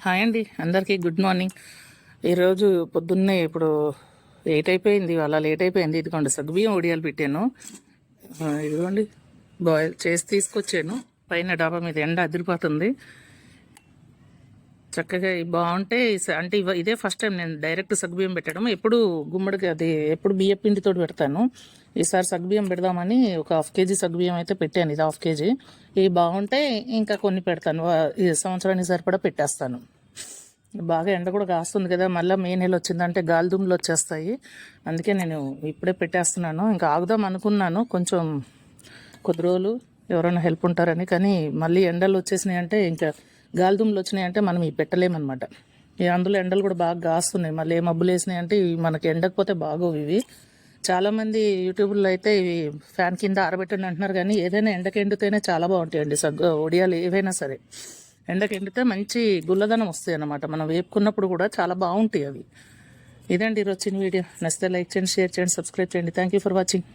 Hi అండి, అందరికీ good morning. ఈరోజు పొద్దున్నే ఇప్పుడు 8 అయిపోయింది, అలా లేట్ అయిపోయింది. ఇదిగోండి సగ్గుబియ్యం ఒడియాలు పెట్టాను. ఇదిగోండి బాయిల్ చేసి తీసుకొచ్చాను. పైన డాబా మీద ఎండ అదిరిపోతుంది. చక్కగా బాగుంటే అంటే ఇదే ఫస్ట్ టైం నేను డైరెక్ట్ సగ్గుబియ్యం పెట్టడం. ఎప్పుడు గుమ్మడికి అది ఎప్పుడు బియ్య పిండితో పెడతాను. ఈసారి సగ్గుబియ్యం పెడదామని ఒక 1/2 కేజీ సగ్గుబియ్యం అయితే పెట్టాను. ఇది 1/2 కేజీ. ఇవి బాగుంటే ఇంకా కొన్ని పెడతాను. ఈ సంవత్సరానికి సరిపడా పెట్టేస్తాను. బాగా ఎండ కూడా కాస్తుంది కదా, మళ్ళీ మే నెల వచ్చిందంటే గాలిదుమ్ములు వచ్చేస్తాయి. అందుకే నేను ఇప్పుడే పెట్టేస్తున్నాను. ఇంకా ఆగుదాం అనుకున్నాను కొంచెం, కొద్ది రోజులు ఎవరైనా హెల్ప్ ఉంటారని. కానీ మళ్ళీ ఎండలు వచ్చేసినాయి అంటే, ఇంకా గాలిదుమ్ములు వచ్చినాయి అంటే మనం ఇవి పెట్టలేమన్నమాట. అందులో ఎండలు కూడా బాగా కాస్తున్నాయి. మళ్ళీ ఏ మబ్బులు వేసినాయి అంటే ఇవి మనకి ఎండకపోతే బాగోవు. ఇవి చాలామంది యూట్యూబ్లో అయితే ఇవి ఫ్యాన్ కింద ఆరబెట్టండి అంటున్నారు. కానీ ఏదైనా ఎండకి ఎండితేనే చాలా బాగుంటాయండి ఒడియాలు ఏవైనా సరే. ఎండకి ఎండితే మంచి గుల్లదనం వస్తాయి అన్నమాట. మనం వేపుకున్నప్పుడు కూడా చాలా బాగుంటాయి అవి. ఇదండి ఈరోజు వచ్చిన వీడియో. నచ్చితే లైక్ చేయండి, షేర్ చేయండి, సబ్స్క్రైబ్ చేయండి. Thank you for watching.